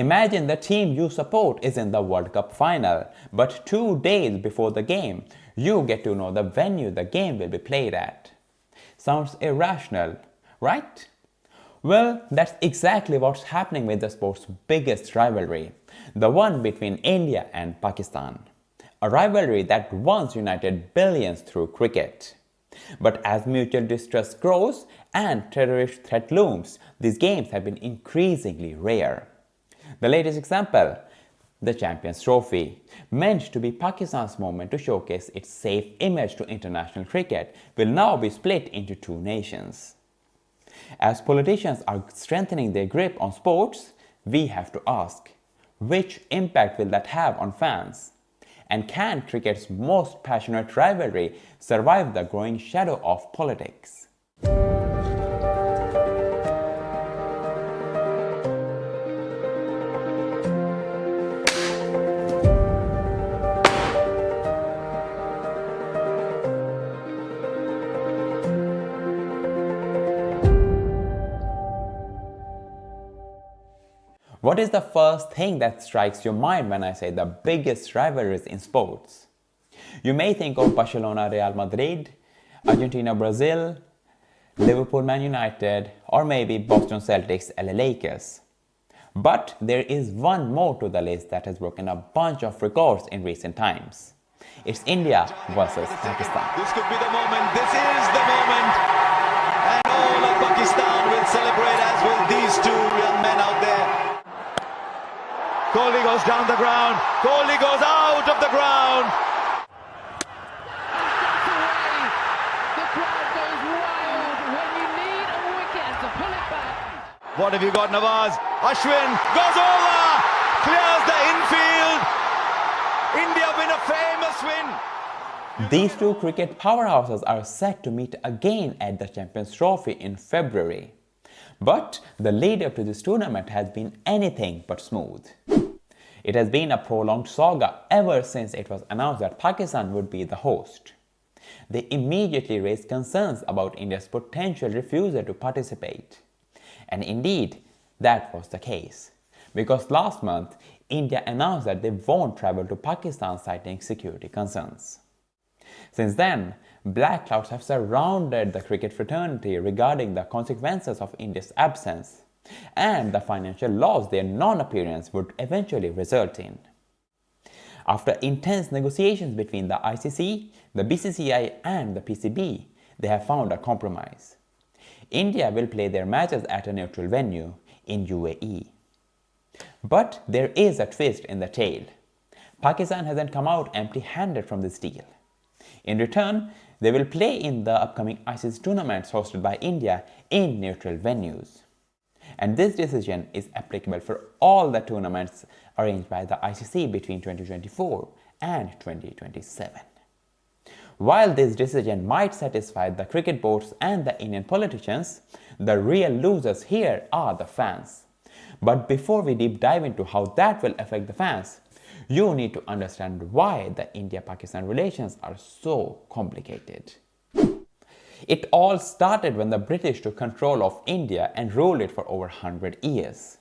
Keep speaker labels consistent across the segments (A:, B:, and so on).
A: Imagine the team you support is in the World Cup final, but 2 days before the game, you get to know the venue the game will be played at. Sounds irrational, right? Well, that's exactly what's happening with the sport's biggest rivalry, the one between India and Pakistan. A rivalry that once united billions through cricket. But as mutual distrust grows and terrorist threat looms, these games have been increasingly rare. The latest example, the Champions Trophy, meant to be Pakistan's moment to showcase its safe image to international cricket, will now be split into two nations. As politicians are strengthening their grip on sports, we have to ask, which impact will that have on fans? And can cricket's most passionate rivalry survive the growing shadow of politics? What is the first thing that strikes your mind when I say the biggest rivalries in sports? You may think of Barcelona Real Madrid, Argentina Brazil, Liverpool Man United, or maybe Boston Celtics LA Lakers. But there is one more to the list that has broken a bunch of records in recent times. It's India versus Pakistan.
B: This could be the moment. This is the moment. And all of Pakistan will celebrate, as will these two young men out there. Kohli goes down the ground. Kohli goes out of the ground.
C: The crowd goes wild when you need a wicket to pull it back.
B: What have you got, Nawaz? Ashwin goes over. Clears the infield. India win a famous win.
A: These two cricket powerhouses are set to meet again at the Champions Trophy in February. But the lead up to this tournament has been anything but smooth. It has been a prolonged saga ever since it was announced that Pakistan would be the host. They immediately raised concerns about India's potential refusal to participate. And indeed, that was the case. Because last month, India announced that they won't travel to Pakistan citing security concerns. Since then, black clouds have surrounded the cricket fraternity regarding the consequences of India's absence and the financial loss their non-appearance would eventually result in. After intense negotiations between the ICC, the BCCI and the PCB, they have found a compromise. India will play their matches at a neutral venue in UAE. But there is a twist in the tale. Pakistan hasn't come out empty-handed from this deal. In return, they will play in the upcoming ICC tournaments hosted by India in neutral venues. And this decision is applicable for all the tournaments arranged by the ICC between 2024 and 2027. While this decision might satisfy the cricket boards and the Indian politicians, the real losers here are the fans. But before we deep dive into how that will affect the fans, you need to understand why the India-Pakistan relations are so complicated. It all started when the British took control of India and ruled it for over 100 years.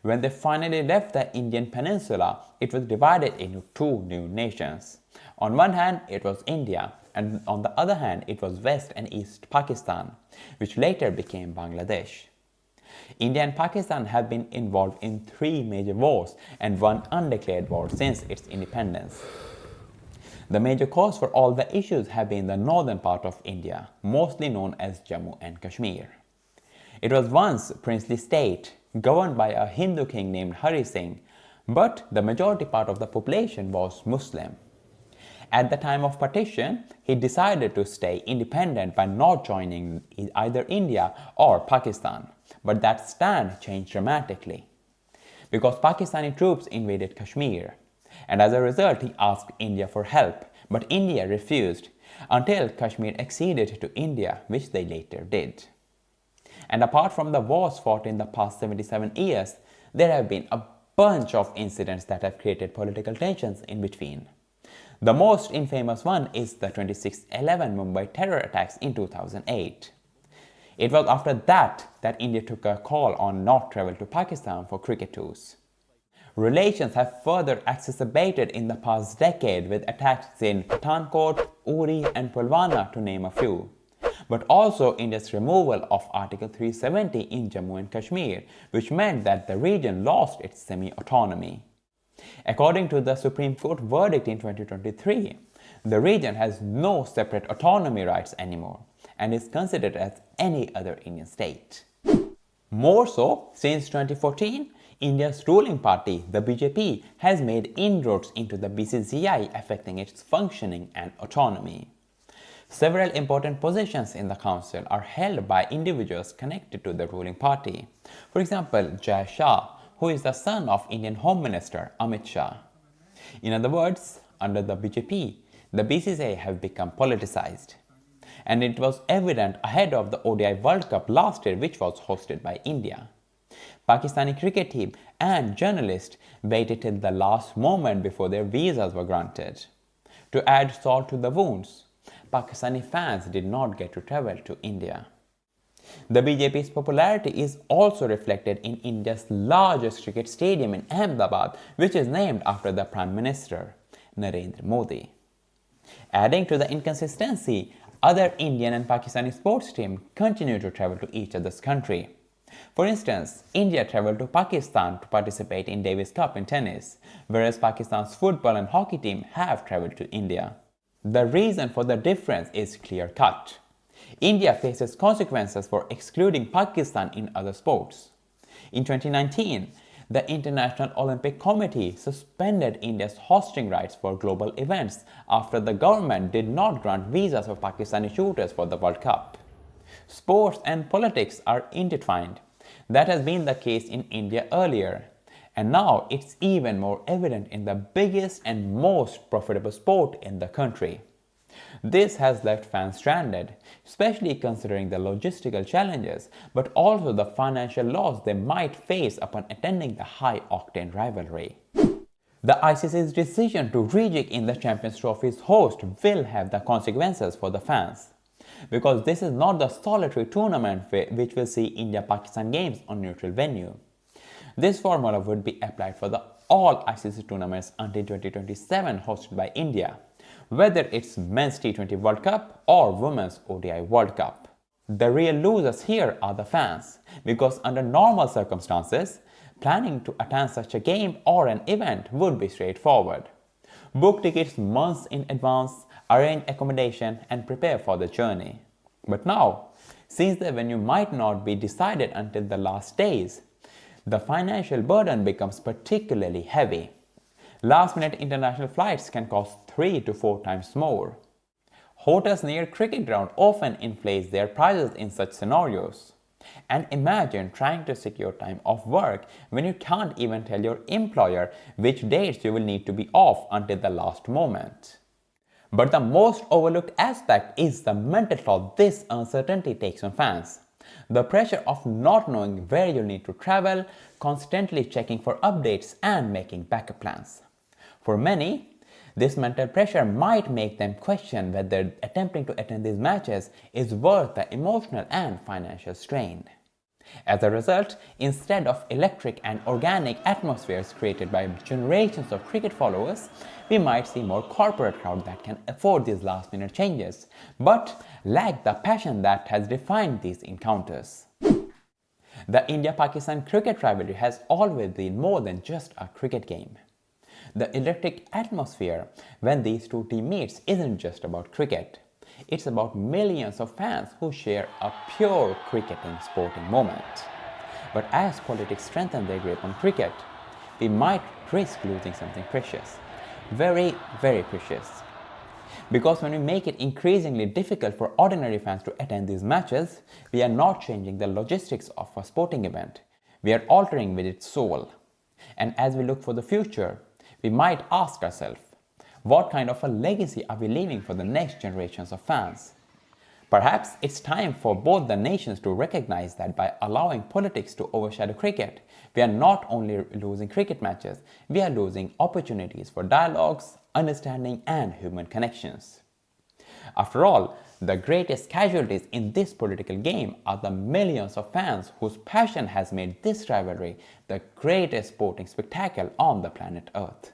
A: When they finally left the Indian peninsula, it was divided into two new nations. On one hand, it was India, and on the other hand, it was West and East Pakistan, which later became Bangladesh. India and Pakistan have been involved in 3 major wars and 1 undeclared war since its independence. The major cause for all the issues have been the northern part of India, mostly known as Jammu and Kashmir. It was once a princely state, governed by a Hindu king named Hari Singh, but the majority part of the population was Muslim. At the time of partition, he decided to stay independent by not joining either India or Pakistan, but that stand changed dramatically. Because Pakistani troops invaded Kashmir, and as a result he asked India for help, but India refused until Kashmir acceded to India, which they later did. And apart from the wars fought in the past 77 years, there have been a bunch of incidents that have created political tensions in between. The most infamous one is the 26/11 Mumbai terror attacks in 2008. It was after that India took a call on not travel to Pakistan for cricket tours. relations have further exacerbated in the past decade with attacks in Pathankot, Uri and Pulwama to name a few. But also India's removal of Article 370 in Jammu and Kashmir, which meant that the region lost its semi-autonomy. According to the Supreme Court verdict in 2023, the region has no separate autonomy rights anymore and is considered as any other Indian state. More so, since 2014, India's ruling party, the BJP, has made inroads into the BCCI affecting its functioning and autonomy. Several important positions in the council are held by individuals connected to the ruling party. For example, Jai Shah, who is the son of Indian Home Minister Amit Shah. In other words, under the BJP, the BCCI have become politicized. And it was evident ahead of the ODI World Cup last year, which was hosted by India. Pakistani cricket team and journalists waited till the last moment before their visas were granted. To add salt to the wounds, Pakistani fans did not get to travel to India. The BJP's popularity is also reflected in India's largest cricket stadium in Ahmedabad, which is named after the Prime Minister, Narendra Modi. Adding to the inconsistency, other Indian and Pakistani sports teams continue to travel to each other's country. For instance, India travelled to Pakistan to participate in Davis Cup in tennis, whereas Pakistan's football and hockey team have travelled to India. The reason for the difference is clear-cut. India faces consequences for excluding Pakistan in other sports. In 2019, the International Olympic Committee suspended India's hosting rights for global events after the government did not grant visas for Pakistani shooters for the World Cup. Sports and politics are intertwined. That has been the case in India earlier, and now it's even more evident in the biggest and most profitable sport in the country. This has left fans stranded, especially considering the logistical challenges, but also the financial loss they might face upon attending the high-octane rivalry. The ICC's decision to rejig in the Champions Trophy's host will have the consequences for the fans, because this is not the solitary tournament which will see India-Pakistan games on neutral venue. This formula would be applied for all ICC tournaments until 2027 hosted by India, whether it's Men's T20 World Cup or Women's ODI World Cup. The real losers here are the fans, because under normal circumstances, planning to attend such a game or an event would be straightforward. Book tickets months in advance, arrange accommodation and prepare for the journey. But now, since the venue might not be decided until the last days, the financial burden becomes particularly heavy. Last-minute international flights can cost 3 to 4 times more. Hotels near cricket ground often inflate their prices in such scenarios. And imagine trying to secure time off work when you can't even tell your employer which dates you will need to be off until the last moment. But the most overlooked aspect is the mental toll this uncertainty takes on fans. The pressure of not knowing where you need to travel, constantly checking for updates and making backup plans. For many, this mental pressure might make them question whether attempting to attend these matches is worth the emotional and financial strain. As a result, instead of electric and organic atmospheres created by generations of cricket followers, we might see more corporate crowd that can afford these last-minute changes, but lack the passion that has defined these encounters. The India-Pakistan cricket rivalry has always been more than just a cricket game. The electric atmosphere when these two teams meet isn't just about cricket. It's about millions of fans who share a pure cricketing sporting moment. But as politics strengthen their grip on cricket, we might risk losing something precious. Very, very precious. Because when we make it increasingly difficult for ordinary fans to attend these matches, we are not changing the logistics of a sporting event. We are altering with its soul. And as we look for the future, we might ask ourselves, what kind of a legacy are we leaving for the next generations of fans? Perhaps it's time for both the nations to recognize that by allowing politics to overshadow cricket, we are not only losing cricket matches, we are losing opportunities for dialogues, understanding and human connections. After all, The greatest casualties in this political game are the millions of fans whose passion has made this rivalry the greatest sporting spectacle on the planet Earth.